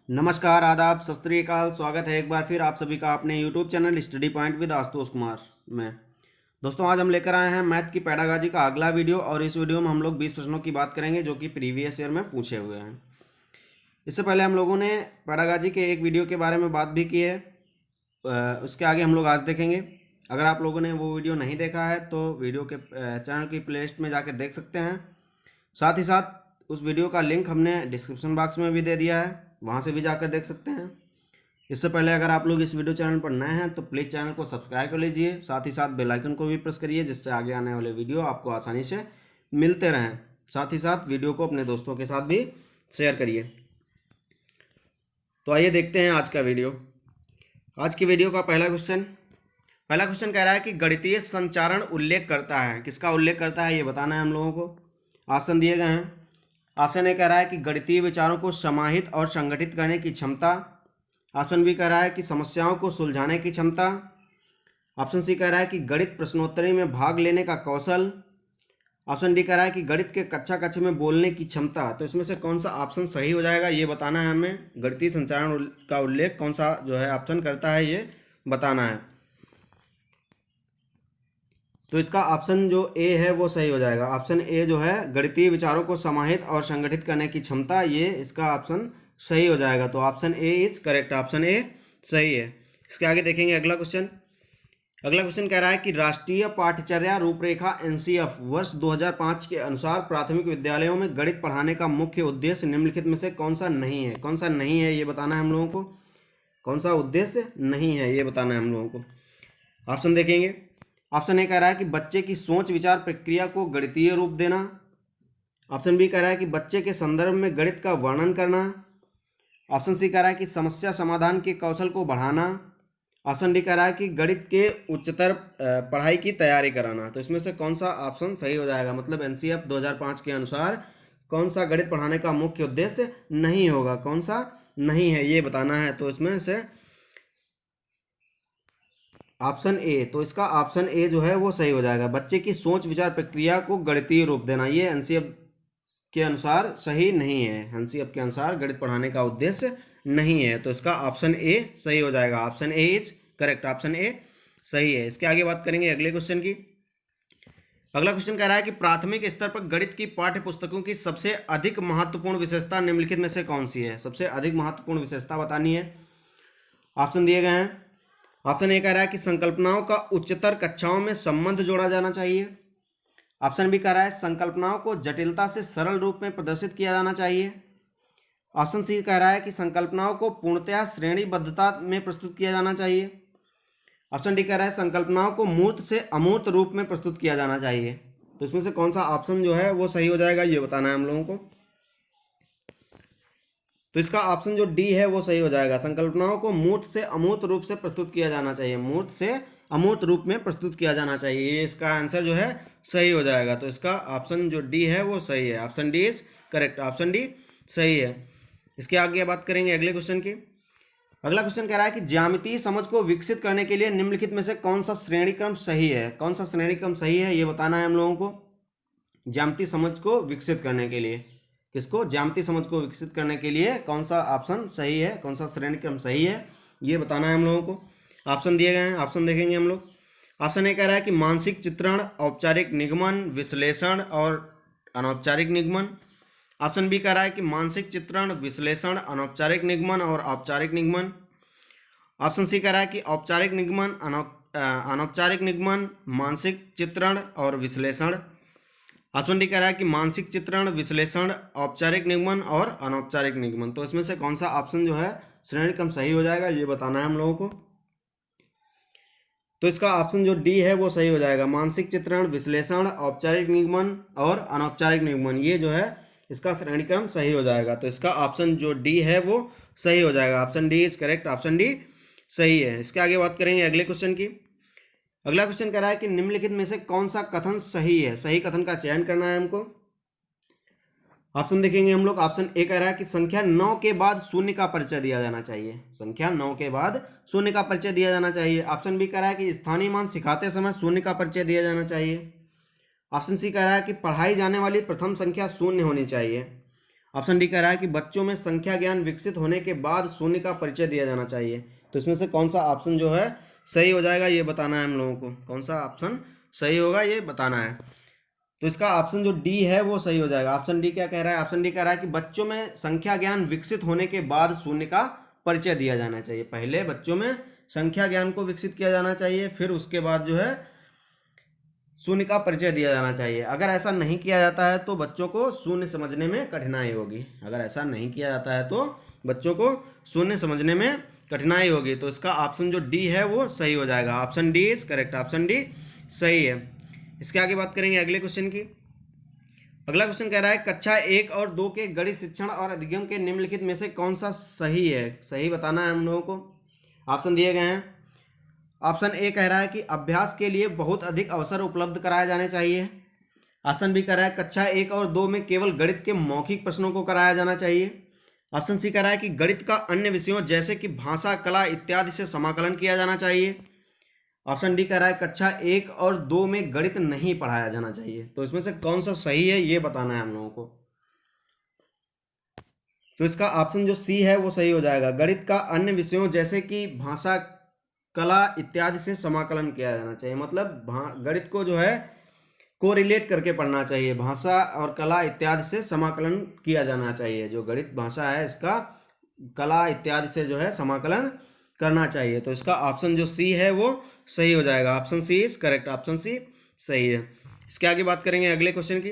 नमस्कार, आदाब, सत श्री अकाल। स्वागत है एक बार फिर आप सभी का अपने YouTube channel study point with Ashutosh Kumar में। दोस्तों, आज हम लेकर आए हैं मैथ की पैडागॉजी का अगला वीडियो और इस वीडियो में हम लोग 20 प्रश्नों की बात करेंगे जो कि प्रीवियस ईयर में पूछे हुए हैं। इससे पहले हम लोगों ने पैडागॉजी के एक वीडियो के बारे में बात भी की है, उसके आगे हम लोग आज देखेंगे। अगर आप लोगों ने वो वीडियो नहीं देखा है तो वीडियो के चैनल की प्लेलिस्ट में जाकर देख सकते हैं। साथ ही साथ उस वीडियो का लिंक हमने डिस्क्रिप्शन बॉक्स में भी दे दिया है, वहाँ से भी जाकर देख सकते हैं। इससे पहले अगर आप लोग इस वीडियो चैनल पर नए हैं तो प्लीज़ चैनल को सब्सक्राइब कर लीजिए, साथ ही साथ बेल आइकन को भी प्रेस करिए जिससे आगे आने वाले वीडियो आपको आसानी से मिलते रहें। साथ ही साथ वीडियो को अपने दोस्तों के साथ भी शेयर करिए। तो आइए देखते हैं आज का वीडियो। आज की वीडियो का पहला क्वेश्चन कह रहा है कि गणितीय संचारण उल्लेख करता है। किसका उल्लेख करता है ये बताना है हम लोगों को। ऑप्शन दिए गए हैं। ऑप्शन ए कह रहा है कि गणितीय विचारों को समाहित और संगठित करने की क्षमता। ऑप्शन बी कह रहा है कि समस्याओं को सुलझाने की क्षमता। ऑप्शन सी कह रहा है कि गणित प्रश्नोत्तरी में भाग लेने का कौशल। ऑप्शन डी कह रहा है कि गणित के कक्षा में बोलने की क्षमता। तो इसमें से कौन सा ऑप्शन सही हो जाएगा ये बताना है हमें। गणितीय संचारण का उल्लेख कौन सा जो है ऑप्शन करता है ये बताना है। तो इसका ऑप्शन जो ए है वो सही हो जाएगा। ऑप्शन ए जो है गणितीय विचारों को समाहित और संगठित करने की क्षमता, ये इसका ऑप्शन सही हो जाएगा। तो option A is correct, option A सही है। इसके आगे देखेंगे अगला क्वेश्चन कह रहा है कि राष्ट्रीय पाठ्यचर्या रूपरेखा एनसीएफ वर्ष 2005 के अनुसार प्राथमिक विद्यालयों में गणित पढ़ाने का मुख्य उद्देश्य निम्नलिखित में से कौन सा नहीं है। कौन सा नहीं है ये बताना है हम लोगों को। कौन सा उद्देश्य नहीं है ये बताना है हम लोगों को। ऑप्शन देखेंगे। ऑप्शन ए कह रहा है कि बच्चे की सोच विचार प्रक्रिया को गणितीय रूप देना। ऑप्शन बी कह रहा है कि बच्चे के संदर्भ में गणित का वर्णन करना। ऑप्शन सी कह रहा है कि समस्या समाधान के कौशल को बढ़ाना। ऑप्शन डी कह रहा है कि गणित के उच्चतर पढ़ाई की तैयारी कराना। तो इसमें से कौन सा ऑप्शन सही हो जाएगा, मतलब एनसीएफ 2005 के अनुसार कौन सा गणित पढ़ाने का मुख्य उद्देश्य नहीं होगा, कौन सा नहीं है ये बताना है। तो इसमें से ऑप्शन ए, तो इसका ऑप्शन ए जो है वो सही हो जाएगा। बच्चे की सोच विचार प्रक्रिया को गणितीय रूप देना, ये एनसीएफ के अनुसार सही नहीं है। एनसीएफ के अनुसार गणित पढ़ाने का उद्देश्य नहीं है। तो इसका ऑप्शन ए सही हो जाएगा। Option A is correct, option A सही है। इसके आगे बात करेंगे अगले क्वेश्चन की। अगला क्वेश्चन कह रहा है कि प्राथमिक स्तर पर गणित की पाठ्य पुस्तकों की सबसे अधिक महत्वपूर्ण विशेषता निम्नलिखित में से कौन सी है। सबसे अधिक महत्वपूर्ण विशेषता बतानी है। ऑप्शन दिए गए हैं। ऑप्शन ए कह रहा है कि संकल्पनाओं का उच्चतर कक्षाओं में संबंध जोड़ा जाना चाहिए। ऑप्शन बी कह रहा है संकल्पनाओं को जटिलता से सरल रूप में प्रदर्शित किया जाना चाहिए। ऑप्शन सी कह रहा है कि संकल्पनाओं को पूर्णतया श्रेणीबद्धता में प्रस्तुत किया जाना चाहिए। ऑप्शन डी कह रहा है संकल्पनाओं को मूर्त से अमूर्त रूप में प्रस्तुत किया जाना चाहिए। तो इसमें से कौन सा ऑप्शन जो है वो सही हो जाएगा ये बताना है हम लोगों को। तो इसका ऑप्शन जो डी है वो सही हो जाएगा। संकल्पनाओं को मूर्त से अमूर्त रूप से प्रस्तुत किया जाना चाहिए, मूर्त से अमूर्त रूप में प्रस्तुत किया जाना चाहिए, ये इसका आंसर जो है सही हो जाएगा। तो इसका ऑप्शन जो डी है वो सही है। Option D is correct, option D सही है। इसके आगे बात करेंगे अगले क्वेश्चन की। अगला क्वेश्चन कह रहा है कि ज्यामितीय समझ को विकसित करने के लिए निम्नलिखित में से कौन सा श्रेणी क्रम सही है। कौन सा श्रेणी क्रम सही है ये बताना है हम लोगों को। ज्यामितीय समझ को विकसित करने के लिए किसको, ज्यामितीय समझ को विकसित करने के लिए कौन सा ऑप्शन सही है, कौन सा श्रेणी क्रम सही है ये बताना है हम लोगों को। ऑप्शन दिए गए हैं, ऑप्शन देखेंगे हम लोग। ऑप्शन ए कह रहा है कि मानसिक चित्रण, औपचारिक निगमन, विश्लेषण और अनौपचारिक निगमन। ऑप्शन बी कह रहा है कि मानसिक चित्रण, विश्लेषण, अनौपचारिक निगमन और औपचारिक निगमन। ऑप्शन सी कह रहा है कि औपचारिक निगमन, अनौपचारिक निगमन, मानसिक चित्रण और विश्लेषण। ऑप्शन डी कह रहा है कि मानसिक चित्रण, विश्लेषण, औपचारिक निगमन और अनौपचारिक निगमन। तो इसमें से कौन सा ऑप्शन जो है श्रेणी क्रम सही हो जाएगा ये बताना है हम लोगों को। तो इसका ऑप्शन जो डी है वो सही हो जाएगा। मानसिक चित्रण, विश्लेषण, औपचारिक निगमन और अनौपचारिक निगमन, ये जो है इसका श्रेणी क्रम सही हो जाएगा। तो इसका ऑप्शन जो डी है वो सही हो जाएगा। Option D is correct, option D सही है। इसके आगे बात करेंगे अगले क्वेश्चन की। अगला क्वेश्चन कह रहा है कि निम्नलिखित में से कौन सा कथन सही है। सही कथन का चयन करना है हमको। ऑप्शन देखेंगे हम लोग। ऑप्शन ए कह रहा है कि संख्या 9 के बाद शून्य का परिचय दिया जाना चाहिए। संख्या 9 के बाद शून्य का परिचय दिया जाना चाहिए। ऑप्शन बी कह रहा है कि स्थानीय मान सिखाते समय शून्य का परिचय दिया जाना चाहिए। ऑप्शन सी कह रहा है कि पढ़ाई जाने वाली प्रथम संख्या शून्य होनी चाहिए। ऑप्शन डी कह रहा है कि बच्चों में संख्या ज्ञान विकसित होने के बाद शून्य का परिचय दिया जाना चाहिए। तो इसमें से कौन सा ऑप्शन जो है सही हो जाएगा ये बताना है हम लोगों को, कौन सा ऑप्शन सही होगा ये बताना है। तो इसका ऑप्शन जो डी है वो सही हो जाएगा। ऑप्शन डी क्या कह रहा है? ऑप्शन डी कह रहा है कि बच्चों में संख्या ज्ञान विकसित होने के बाद शून्य का परिचय दिया जाना चाहिए। पहले बच्चों में संख्या ज्ञान को विकसित किया जाना चाहिए, फिर उसके बाद जो है शून्य का परिचय दिया जाना चाहिए। अगर ऐसा नहीं किया जाता है तो बच्चों को शून्य समझने में कठिनाई होगी। अगर ऐसा नहीं किया जाता है तो बच्चों को शून्य समझने में कठिनाई होगी। तो इसका ऑप्शन जो डी है वो सही हो जाएगा। Option D is correct, option D सही है। इसके आगे बात करेंगे अगले क्वेश्चन की। अगला क्वेश्चन कह रहा है कक्षा 1 और 2 के गणित शिक्षण और अधिगम के निम्नलिखित में से कौन सा सही है? सही बताना है हम लोगों को। ऑप्शन दिए गए हैं। ऑप्शन ए कह रहा है कि अभ्यास के लिए बहुत अधिक अवसर उपलब्ध कराए जाने चाहिए। ऑप्शन बी कह रहा है कक्षा 1 और 2 में केवल गणित के मौखिक प्रश्नों को कराया जाना चाहिए। ऑप्शन सी कह रहा है कि गणित का अन्य विषयों जैसे कि भाषा, कला इत्यादि से समाकलन किया जाना चाहिए। ऑप्शन डी कह रहा है कक्षा 1 और 2 में गणित नहीं पढ़ाया जाना चाहिए। तो इसमें से कौन सा सही है ये बताना है हम लोगों को। तो इसका ऑप्शन जो सी है वो सही हो जाएगा। गणित का अन्य विषयों जैसे कि भाषा, कला इत्यादि से समाकलन किया जाना चाहिए। मतलब गणित को जो है कोरिलेट करके पढ़ना चाहिए। भाषा और कला इत्यादि से समाकलन किया जाना चाहिए। जो गणित भाषा है इसका कला इत्यादि से जो है समाकलन करना चाहिए। तो इसका ऑप्शन जो सी है वो सही हो जाएगा। Option C is correct, option C सही है। इसके आगे बात करेंगे अगले क्वेश्चन की।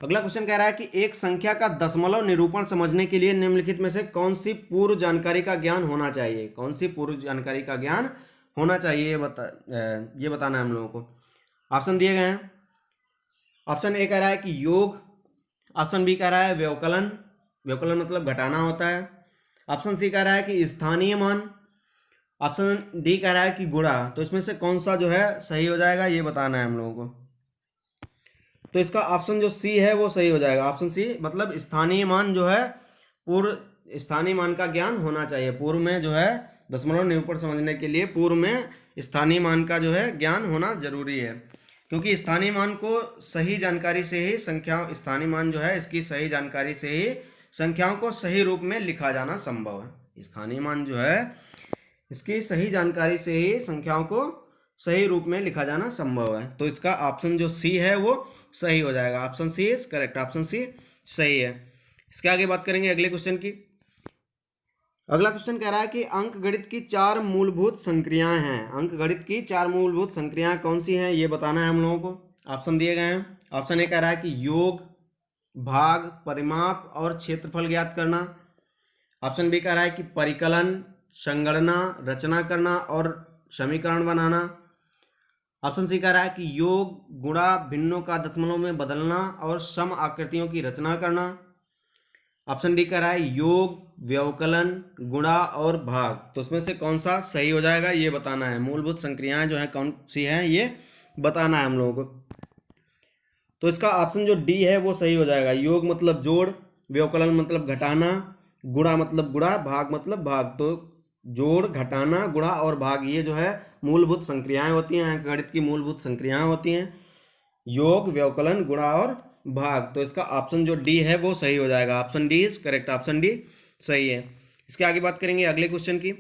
अगला क्वेश्चन कह रहा है कि एक संख्या का दशमलव निरूपण समझने के लिए निम्नलिखित में से कौन सी पूर्व जानकारी का ज्ञान होना चाहिए? कौन सी पूर्व जानकारी का ज्ञान होना चाहिए ये बताना है हम लोगों को। ऑप्शन दिए गए हैं। ऑप्शन ए कह रहा है कि योग। ऑप्शन बी कह रहा है व्यवकलन, व्यवकलन मतलब घटाना होता है। ऑप्शन सी कह रहा है कि स्थानीय मान। ऑप्शन डी कह रहा है कि गुणा। तो इसमें से कौन सा जो है सही हो जाएगा ये बताना है हम लोगों को। तो इसका ऑप्शन जो सी है वो सही हो जाएगा। ऑप्शन सी मतलब स्थानीय मान जो है पूर्व स्थानीय मान का ज्ञान होना चाहिए। पूर्व में जो है दशमलव निरूपण समझने के लिए पूर्व में स्थानीय मान का जो है ज्ञान होना जरूरी है। क्योंकि स्थानीय मान को सही जानकारी से ही स्थानीय मान जो है इसकी सही जानकारी से ही संख्याओं को सही रूप में लिखा जाना संभव है। स्थानीय मान जो है इसकी सही जानकारी से ही संख्याओं को सही रूप में लिखा जाना संभव है। तो इसका ऑप्शन जो सी है वो सही हो जाएगा। Option C is correct, option C सही है। इसके आगे बात करेंगे अगले क्वेश्चन की। अगला क्वेश्चन कह रहा है कि अंकगणित की 4 मूलभूत संक्रियाएं हैं। अंकगणित की 4 मूलभूत संक्रियाएं कौन सी हैं ये बताना है हम लोगों को। ऑप्शन दिए गए हैं। ऑप्शन ए कह रहा है कि योग, भाग, परिमाप और क्षेत्रफल ज्ञात करना। ऑप्शन बी कह रहा है कि परिकलन, संगणना, रचना करना और समीकरण बनाना। ऑप्शन सी कह रहा है कि योग, गुणा, भिन्नों का दशमलव में बदलना और सम आकृतियों की रचना करना। ऑप्शन डी कह रहा है योग, व्यवकलन, गुणा और भाग। तो इसमें से कौन सा सही हो जाएगा ये बताना है। मूलभूत संक्रियाएं जो है कौन सी हैं ये बताना है हम लोगों को। तो इसका ऑप्शन जो डी है वो सही हो जाएगा। योग मतलब जोड़, व्यवकलन मतलब घटाना, गुणा मतलब गुणा, भाग मतलब भाग। तो जोड़, घटाना, गुणा और भाग ये जो है मूलभूत संक्रियाएं होती हैं। अंकगणित की मूलभूत संक्रियाएं होती हैं योग, व्यवकलन, गुणा और भाग। तो इसका ऑप्शन जो डी है वो सही हो जाएगा। Option D is correct, option D सही है। इसके आगे बात करेंगे अगले क्वेश्चन की।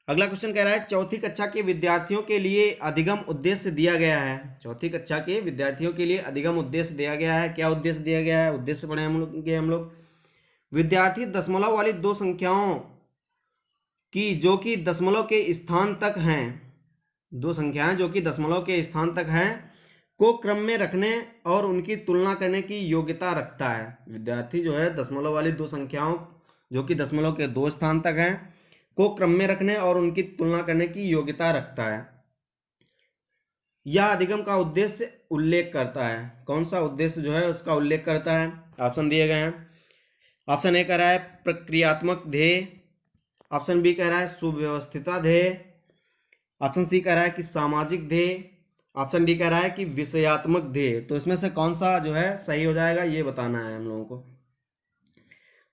अगला क्वेश्चन कह रहा है चौथी कक्षा के विद्यार्थियों के लिए अधिगम उद्देश्य दिया गया है। चौथी कक्षा के विद्यार्थियों के लिए अधिगम उद्देश्य दिया गया है। क्या उद्देश्य दिया गया है? उद्देश्य पढ़े हम लोग। विद्यार्थी दशमलव वाली दो संख्याओं की जो कि दशमलव के स्थान तक हैं, दो संख्याएं जो कि दशमलव के स्थान तक हैं को क्रम में रखने और उनकी तुलना करने की योग्यता रखता है। विद्यार्थी जो है दशमलव वाली दो संख्याओं जो कि दशमलव के 2 स्थान तक हैं को क्रम में रखने और उनकी तुलना करने की योग्यता रखता है। यह अधिगम का उद्देश्य उल्लेख करता है। कौन सा उद्देश्य जो है उसका उल्लेख करता है? ऑप्शन दिए गए हैं। ऑप्शन ए कह रहा है प्रक्रियात्मक ध्येय। ऑप्शन बी कह रहा है सुव्यवस्थिता ध्येय। ऑप्शन सी कह रहा है कि सामाजिक ध्येय। ऑप्शन डी कह रहा है कि विषयात्मक ध्येय। तो इसमें से कौन सा जो है सही हो जाएगा ये बताना है हम लोगों को।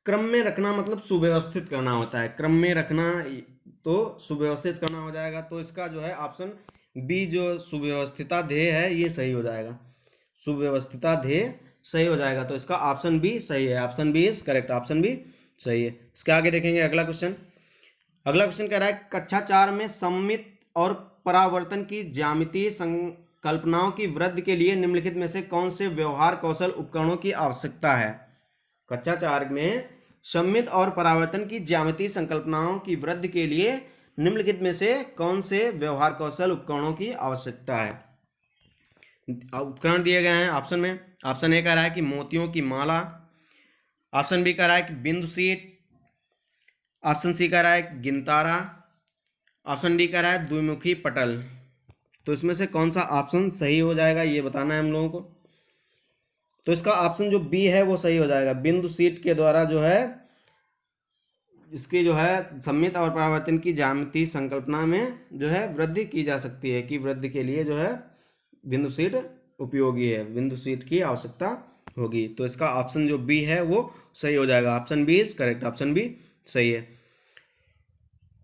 क्रम में रखना मतलब सुव्यवस्थित करना होता है। क्रम में रखना तो सुव्यवस्थित करना हो जाएगा। तो इसका जो है ऑप्शन बी जो सुव्यवस्थिता ध्येय है ये सही हो जाएगा। सुव्यवस्थिता ध्येय सही हो जाएगा। तो इसका ऑप्शन बी सही है, option B is correct, option B सही है। इसके आगे देखेंगे अगला क्वेश्चन। अगला क्वेश्चन कह रहा है कक्षा 4 में सममित और परावर्तन की ज्यामितीय संकल्पनाओं की वृद्धि के लिए निम्नलिखित में से कौन से व्यवहार कौशल उपकरणों की आवश्यकता है। कक्षा 4 में सममित और परावर्तन की ज्यामितीय संकल्पनाओं की वृद्धि के लिए निम्नलिखित में से कौन से व्यवहार कौशल उपकरणों की आवश्यकता है। उपकरण दिए गए हैं ऑप्शन में। ऑप्शन ए कह रहा है कि मोतियों की माला, ऑप्शन बी कह रहा है कि बिंदु सीट, ऑप्शन सी कह रहा है गिनतारा, ऑप्शन डी कह रहा है द्विमुखी पटल। तो इसमें से कौन सा ऑप्शन सही हो जाएगा ये बताना है हम लोगों को। तो इसका ऑप्शन जो बी है वो सही हो जाएगा। बिंदु सीट के द्वारा जो है इसकी जो है सममित और परावर्तन की ज्यामितीय संकल्पना में जो है वृद्धि की जा सकती है, कि वृद्धि के लिए जो है बिंदु सीट उपयोगी है, बिंदु सीट की आवश्यकता होगी। तो इसका ऑप्शन जो बी है वो सही हो जाएगा, option B is correct, option B सही है।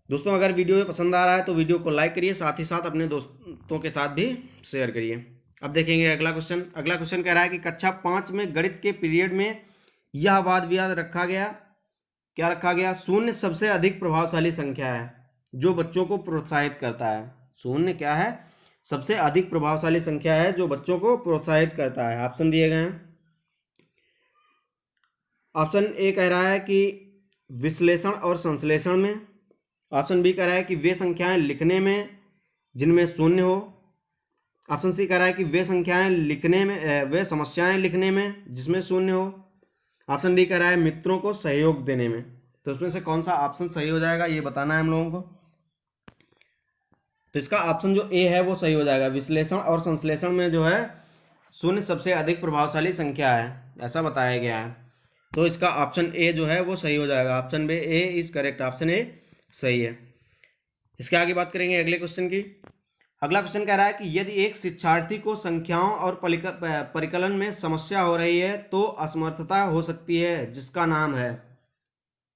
दोस्तों अगर वीडियो पसंद आ रहा है तो वीडियो को लाइक करिए, साथ ही साथ अपने दोस्तों के साथ भी शेयर करिए। अब देखेंगे अगला क्वेश्चन। अगला क्वेश्चन कह रहा है कि कक्षा 5 में गणित के पीरियड में यह वाद विवाद रखा गया, क्या रखा गया, शून्य सबसे अधिक प्रभावशाली संख्या है जो बच्चों को प्रोत्साहित करता है। शून्य क्या है, सबसे अधिक प्रभावशाली संख्या है जो बच्चों को प्रोत्साहित करता है। ऑप्शन दिए गए हैं। ऑप्शन ए कह रहा है कि विश्लेषण और संश्लेषण में, ऑप्शन बी कह रहा है कि वे संख्याएं लिखने में जिनमें शून्य हो, ऑप्शन सी कह रहा है कि वे संख्याएं लिखने में वे समस्याएं लिखने में जिसमें शून्य हो, ऑप्शन डी कह रहा है मित्रों को सहयोग देने में। तो इसमें से कौन सा ऑप्शन सही हो जाएगा ये बताना है हम लोगों को। तो इसका ऑप्शन जो ए है वो सही हो जाएगा। विश्लेषण और संश्लेषण में जो है शून्य सबसे अधिक प्रभावशाली संख्या है, ऐसा बताया गया है। तो इसका ऑप्शन ए जो है वो सही हो जाएगा, option B A is correct, option A सही है। इसके आगे बात करेंगे अगले क्वेश्चन की। अगला क्वेश्चन कह रहा है कि यदि एक शिक्षार्थी को संख्याओं और परिकलन में समस्या हो रही है तो असमर्थता हो सकती है जिसका नाम है।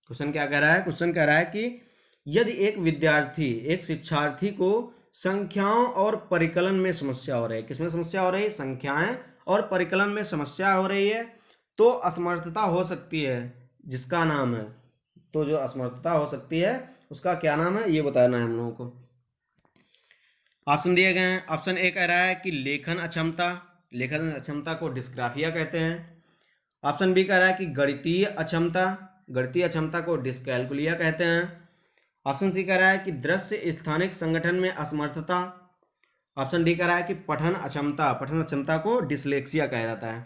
क्वेश्चन क्या कह रहा है, क्वेश्चन कह रहा है कि यदि एक शिक्षार्थी को संख्याओं और परिकलन में समस्या हो रही है, किसमें समस्या हो रही है, संख्याएं और परिकलन में समस्या हो रही है, तो असमर्थता हो सकती है जिसका नाम है। तो जो असमर्थता हो सकती है उसका क्या नाम है ये बताना है हम लोगों को। ऑप्शन दिए गए हैं। ऑप्शन ए कह रहा है कि लेखन अक्षमता, लेखन अक्षमता को डिस्ग्राफिया कहते हैं। ऑप्शन बी कह रहा है कि गणितीय अक्षमता, गणितीय अक्षमता को डिस्कैल्कुलिया कहते हैं। ऑप्शन सी कह रहा है कि दृश्य स्थानिक संगठन में असमर्थता। ऑप्शन डी कह रहा है कि पठन अक्षमता, पठन अक्षमता को डिसलेक्सिया कहा जाता है।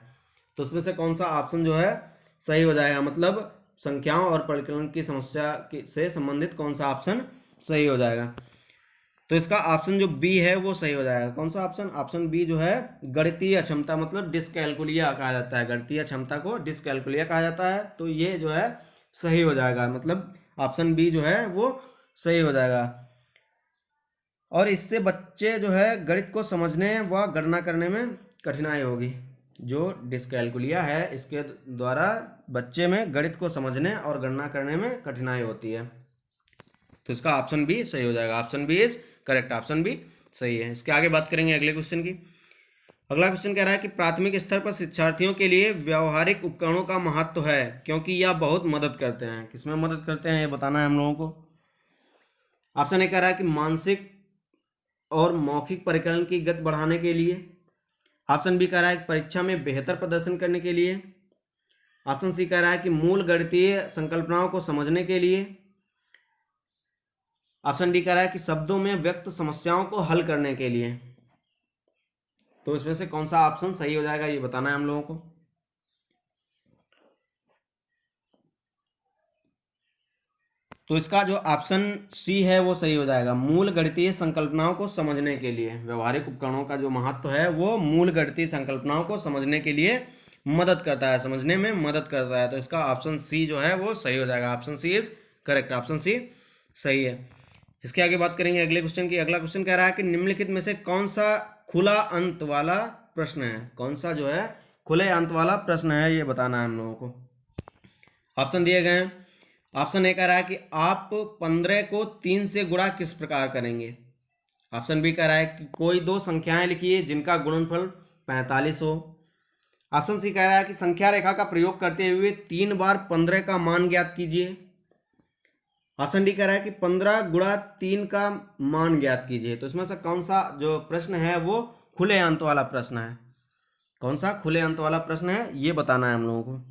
तो उसमें से कौन सा ऑप्शन जो है सही हो जाएगा, मतलब संख्याओं और परिकलन की समस्या से संबंधित कौन सा ऑप्शन सही हो जाएगा। तो इसका ऑप्शन जो बी है वो सही हो जाएगा। कौन सा ऑप्शन, ऑप्शन बी जो है गणितीय अक्षमता, मतलब डिस्कैल्कुलिया कहा जाता है, गणितीय अक्षमता को डिस्कैल्कुलिया कहा जाता है। तो ये जो है सही हो जाएगा, मतलब ऑप्शन बी जो है वो सही हो जाएगा। और इससे बच्चे जो है गणित को समझने व गणना करने में कठिनाई होगी। जो डिस्कैल्कुलिया है इसके द्वारा बच्चे में गणित को समझने और गणना करने में कठिनाई होती है। तो इसका ऑप्शन बी सही हो जाएगा, option B is correct, option B सही है। इसके आगे बात करेंगे अगले क्वेश्चन की। अगला क्वेश्चन कह रहा है कि प्राथमिक स्तर पर शिक्षार्थियों के लिए व्यावहारिक उपकरणों का महत्व है क्योंकि यह बहुत मदद करते हैं। किसमें मदद करते हैं ये बताना है हम लोगों को। ऑप्शन ए कह रहा है कि मानसिक और मौखिक परिकलन की गति बढ़ाने के लिए। ऑप्शन बी कह रहा है कि परीक्षा में बेहतर प्रदर्शन करने के लिए। ऑप्शन सी कह रहा है कि मूल गणितीय संकल्पनाओं को समझने के लिए। ऑप्शन डी कह रहा है कि शब्दों में व्यक्त समस्याओं को हल करने के लिए। तो इसमें से कौन सा ऑप्शन सही हो जाएगा ये बताना है हम लोगों को। तो इसका जो ऑप्शन सी है वो सही हो जाएगा, मूल गणितीय संकल्पनाओं को समझने के लिए। व्यवहारिक उपकरणों का जो महत्व है वो मूल गणितीय संकल्पनाओं को समझने के लिए मदद करता है, समझने में मदद करता है। तो इसका ऑप्शन सी जो है वो सही हो जाएगा, option C is correct, option C सही है। इसके आगे बात करेंगे अगले क्वेश्चन की। अगला क्वेश्चन कह रहा है कि निम्नलिखित में से कौन सा खुला अंत वाला प्रश्न है, कौन सा जो है खुले अंत वाला प्रश्न है ये बताना है हम लोगों को। ऑप्शन दिए गए हैं। ऑप्शन ए कह रहा है कि आप 15 को 3 से गुणा किस प्रकार करेंगे। ऑप्शन बी कह रहा है कि कोई दो संख्याएं लिखिए जिनका गुणनफल 45 हो। ऑप्शन सी कह रहा है कि संख्या रेखा का प्रयोग करते हुए 3 बार 15 का मान ज्ञात कीजिए। ऑप्शन डी कह रहा है कि 15 गुणा 3 का मान ज्ञात कीजिए। तो इसमें से कौन सा जो प्रश्न है वो खुले अंत वाला प्रश्न है? कौन सा खुले अंत वाला प्रश्न है ये बताना है हम लोगों को।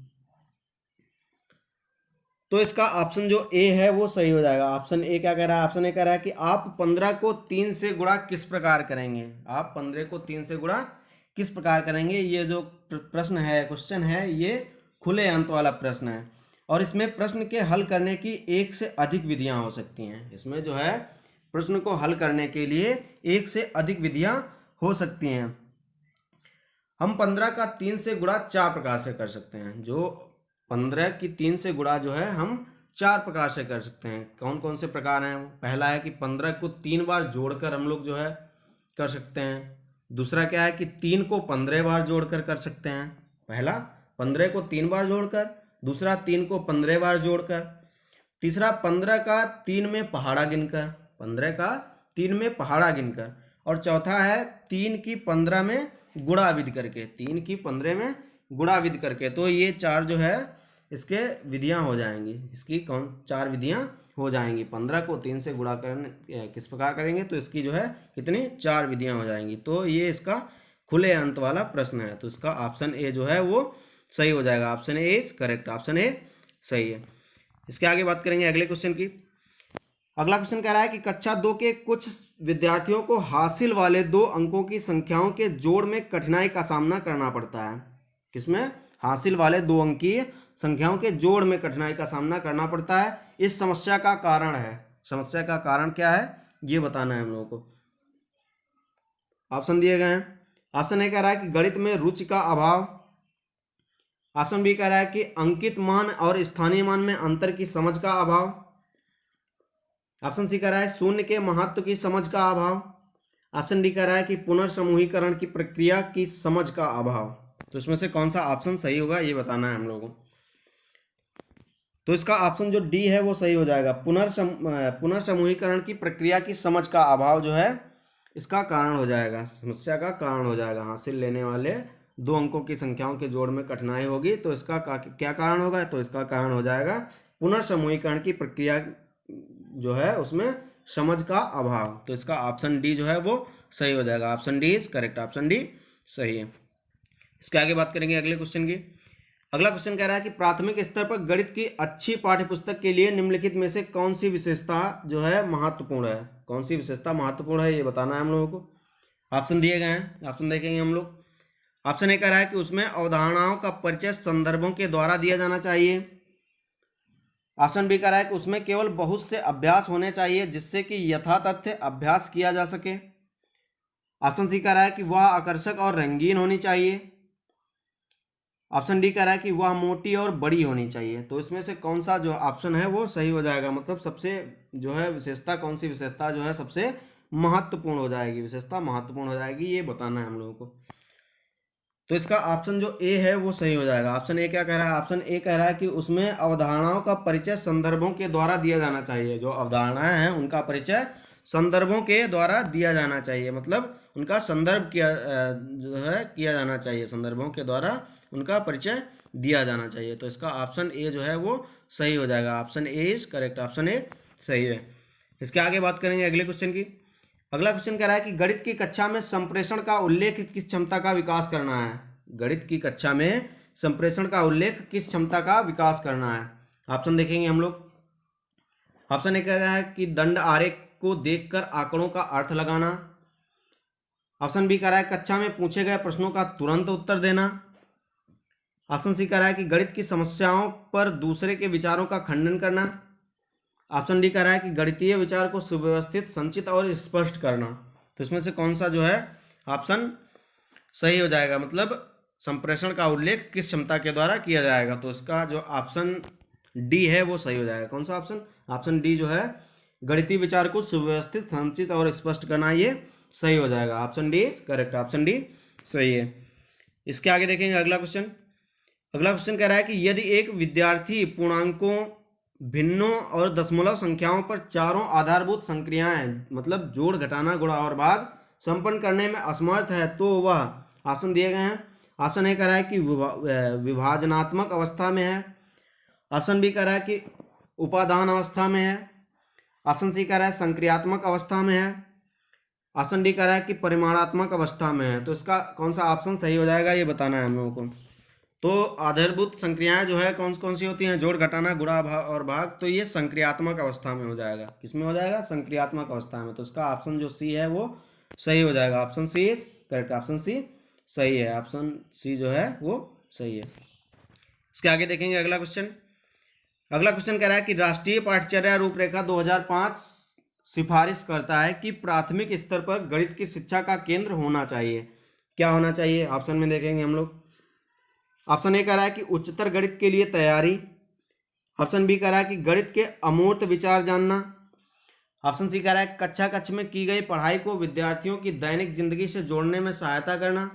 तो इसका ऑप्शन जो ए है वो सही हो जाएगा। ऑप्शन ए क्या कह रहा है? ऑप्शन ए कह रहा है कि आप 15 को 3 से गुणा किस प्रकार करेंगे? आप 15 को 3 से गुणा किस प्रकार करेंगे? ये जो प्रश्न है, क्वेश्चन है, ये खुले अंत वाला प्रश्न है और इसमें प्रश्न के हल करने की एक से अधिक विधियां हो सकती हैं। इसमें जो है प्रश्न को हल करने के लिए एक से अधिक विधियां हो सकती हैं। हम 15 का 3 से गुणा 4 प्रकार से कर सकते हैं। जो 15 की 3 से गुणा जो है हम 4 प्रकार से कर सकते हैं। कौन कौन से प्रकार हैं? पहला है कि 15 को 3 बार जोड़कर हम लोग जो है कर सकते हैं। दूसरा क्या है कि 3 को 15 बार जोड़कर कर सकते हैं। पहला 15 को 3 बार जोड़कर, दूसरा 3 को 15 बार जोड़कर, तीसरा 15 का 3 में पहाड़ा गिनकर, 15 का 3 में पहाड़ा गिनकर, और चौथा है 3 की 15 में गुणा विधि करके, 3 की 15 में गुणा विधि करके। तो ये 4 जो है इसके विधियां हो जाएंगी। इसकी कौन 4 विधियां हो जाएंगी? 15 को 3 से गुणा करने किस प्रकार करेंगे तो इसकी जो है कितनी 4 विधियां हो जाएंगी। तो ये इसका खुले अंत वाला प्रश्न है। तो इसका ऑप्शन ए जो है वो सही हो जाएगा। Option A is correct. Option A सही है। इसके आगे बात करेंगे अगले क्वेश्चन की। अगला क्वेश्चन कह रहा है कि कक्षा 2 के कुछ विद्यार्थियों को हासिल वाले 2 अंकों की संख्याओं के जोड़ में कठिनाई का सामना करना पड़ता है। किसमें? हासिल वाले 2 अंकीय संख्याओं के जोड़ में कठिनाई का सामना करना पड़ता है। इस समस्या का कारण है, समस्या का कारण क्या है ये बताना है हम लोगों को। ऑप्शन दिए गए हैं। ऑप्शन ए कह रहा है कि गणित में रुचि का अभाव। ऑप्शन बी कह रहा है कि अंकित मान और स्थानीय मान में अंतर की समझ का अभाव। ऑप्शन सी कह रहा है शून्य के महत्व की समझ का अभाव। ऑप्शन डी कह रहा है कि पुनर्समूहीकरण की प्रक्रिया की समझ का अभाव। तो इसमें से कौन सा ऑप्शन सही होगा ये बताना है हम लोगों को। तो इसका ऑप्शन जो डी है वो सही हो जाएगा। पुनर्समूहीकरण की प्रक्रिया की समझ का अभाव जो है इसका कारण हो जाएगा, समस्या का कारण हो जाएगा। हासिल लेने वाले 2 अंकों की संख्याओं के जोड़ में कठिनाई होगी तो इसका क्या कारण होगा? तो इसका कारण हो जाएगा पुनर्समूहीकरण की प्रक्रिया जो है उसमें समझ का अभाव। तो इसका ऑप्शन डी जो है वो सही हो जाएगा। Option D is correct. Option D सही है। इसके आगे बात करेंगे अगले क्वेश्चन की। अगला क्वेश्चन कह रहा है कि प्राथमिक स्तर पर गणित की अच्छी पाठ्यपुस्तक के लिए निम्नलिखित में से कौन सी विशेषता जो है महत्वपूर्ण है? कौन सी विशेषता महत्वपूर्ण है ये बताना है हम लोगों को। ऑप्शन दिए गए हैं, ऑप्शन देखेंगे हम लोग। ऑप्शन ए कह रहा है कि उसमें अवधारणाओं का परिचय संदर्भों के द्वारा दिया जाना चाहिए। ऑप्शन बी कह रहा है कि उसमें केवल बहुत से अभ्यास होने चाहिए जिससे कि यथातथ्य अभ्यास किया जा सके। ऑप्शन सी कह रहा है कि वह आकर्षक और रंगीन होनी चाहिए। ऑप्शन डी कह रहा है कि वह मोटी और बड़ी होनी चाहिए। तो इसमें से कौन सा जो ऑप्शन है वो सही हो जाएगा? मतलब सबसे जो है विशेषता, कौन सी विशेषता जो है सबसे महत्वपूर्ण हो जाएगी, विशेषता महत्वपूर्ण हो जाएगी, ये बताना है हम लोगों को। तो इसका ऑप्शन जो ए है वो सही हो जाएगा। ऑप्शन ए क्या कह रहा है? ऑप्शन ए कह रहा है कि उसमें अवधारणाओं का परिचय संदर्भों के द्वारा दिया जाना चाहिए। जो अवधारणाएं हैं उनका परिचय संदर्भों के द्वारा दिया जाना चाहिए, मतलब उनका संदर्भ जो है किया जाना चाहिए, संदर्भों के द्वारा उनका परिचय दिया जाना चाहिए। तो इसका ऑप्शन ए जो है वो सही हो जाएगा। Option A is correct. Option A सही है। इसके आगे बात करेंगे अगले क्वेश्चन की। अगला क्वेश्चन कह रहा है कि गणित की कक्षा में संप्रेषण का उल्लेख किस क्षमता का विकास करना है? गणित की कक्षा में संप्रेषण का उल्लेख किस क्षमता का विकास करना है? ऑप्शन देखेंगे हम लोग। ऑप्शन ए कह रहा है कि दंड आरेख को देखकर आंकड़ों का अर्थ लगाना। ऑप्शन बी कह रहा है कक्षा में पूछे गए प्रश्नों का तुरंत उत्तर देना। ऑप्शन सी कह रहा है कि गणित की समस्याओं पर दूसरे के विचारों का खंडन करना। ऑप्शन डी कह रहा है कि गणितीय विचार को सुव्यवस्थित, संचित और स्पष्ट करना। तो इसमें से कौन सा जो है ऑप्शन सही हो जाएगा? मतलब संप्रेषण का उल्लेख किस क्षमता के द्वारा किया जाएगा? तो इसका जो ऑप्शन डी है वो सही हो जाएगा। कौन सा ऑप्शन? ऑप्शन डी जो है गणितीय विचार को सुव्यवस्थित, संचित और स्पष्ट करना, ये सही हो जाएगा। Option D is correct. Option D सही है। इसके आगे देखेंगे अगला क्वेश्चन। अगला क्वेश्चन कह रहा है कि यदि एक विद्यार्थी पूर्णांकों, भिन्नों और दशमलव संख्याओं पर चारों आधारभूत संक्रियाएं मतलब जोड़, घटाना, गुणा और भाग संपन्न करने में असमर्थ है तो वह, ऑप्शन दिए गए हैं। ऑप्शन ए कह रहा है कि विभाजनात्मक अवस्था में है। ऑप्शन बी कह रहा है कि उपादान अवस्था में है। ऑप्शन सी कह रहा है संक्रियात्मक अवस्था में है। ऑप्शन डी कह रहा है कि परिमाणात्मक अवस्था में है। तो इसका कौन सा ऑप्शन सही हो जाएगा ये बताना है हम लोगों को। तो आधारभूत संक्रियाएं जो है कौन कौन सी होती हैं, जोड़, घटाना, गुणा और भाग, तो ये संक्रियात्मक अवस्था में हो जाएगा। किसमें हो जाएगा? संक्रियात्मक अवस्था में। तो इसका ऑप्शन जो सी है वो सही हो जाएगा। Option C is correct. Option C सही है। ऑप्शन सी जो है वो सही है। इसके आगे देखेंगे अगला क्वेश्चन। अगला क्वेश्चन कह रहा है कि राष्ट्रीय पाठ्यचर्या रूपरेखा 2005 सिफारिश करता है कि प्राथमिक स्तर पर गणित की शिक्षा का केंद्र होना चाहिए। क्या होना चाहिए? ऑप्शन में देखेंगे हम लोग। ऑप्शन ए कह रहा है कि उच्चतर गणित के लिए तैयारी। ऑप्शन बी कह रहा है कि गणित के अमूर्त विचार जानना। ऑप्शन सी कह रहा है कक्षा कक्ष में की गई पढ़ाई को विद्यार्थियों की दैनिक जिंदगी से जोड़ने में सहायता करना।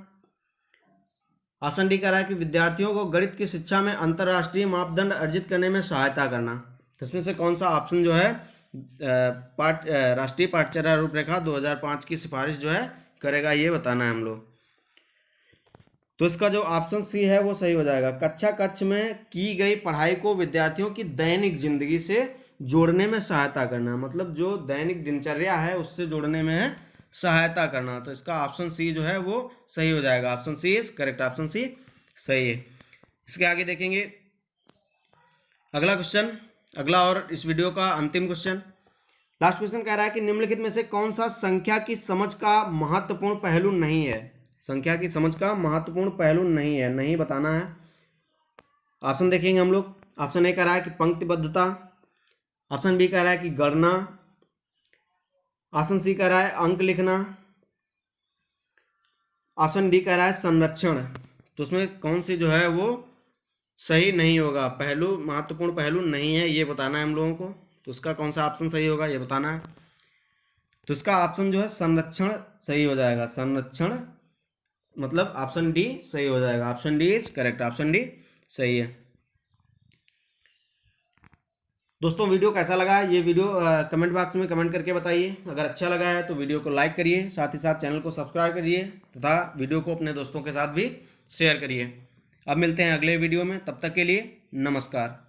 ऑप्शन डी कह रहा है कि विद्यार्थियों को गणित की शिक्षा में अंतर्राष्ट्रीय मापदंड अर्जित करने में सहायता करना। तो इसमें से कौन सा ऑप्शन जो है राष्ट्रीय पाठ्यचर्या रूपरेखा 2005 की सिफारिश जो है करेगा, ये बताना है हम लोग। तो इसका जो ऑप्शन सी है वो सही हो जाएगा। कक्षा कक्ष में की गई पढ़ाई को विद्यार्थियों की दैनिक जिंदगी से जोड़ने में सहायता करना, मतलब जो दैनिक दिनचर्या है उससे जोड़ने में सहायता करना। तो इसका ऑप्शन सी जो है वो सही हो जाएगा। Option C is correct. Option C सही है। इसके आगे देखेंगे अगला क्वेश्चन, अगला और इस वीडियो का अंतिम क्वेश्चन। लास्ट क्वेश्चन कह रहा है कि निम्नलिखित में से कौन सा संख्या की समझ का महत्वपूर्ण पहलू नहीं है? संख्या की समझ का महत्वपूर्ण पहलू नहीं है, नहीं बताना है। ऑप्शन देखेंगे हम लोग। ऑप्शन ए कह रहा है कि पंक्तिबद्धता। ऑप्शन बी कह रहा है कि गणना। ऑप्शन सी कह रहा है अंक लिखना। ऑप्शन डी कह रहा है संरक्षण। तो उसमें कौन सी जो है वो सही नहीं होगा? पहलू, महत्वपूर्ण पहलू नहीं है, ये बताना है हम लोगों को। तो उसका कौन सा ऑप्शन सही होगा ये बताना है। तो इसका ऑप्शन जो है संरक्षण सही हो जाएगा। संरक्षण मतलब ऑप्शन डी सही हो जाएगा। Option D is correct. Option D सही है। दोस्तों वीडियो कैसा लगा ये वीडियो कमेंट बॉक्स में कमेंट करके बताइए। अगर अच्छा लगा है तो वीडियो को लाइक करिए, साथ ही साथ चैनल को सब्सक्राइब करिए तथा वीडियो को अपने दोस्तों के साथ भी शेयर करिए। अब मिलते हैं अगले वीडियो में, तब तक के लिए नमस्कार।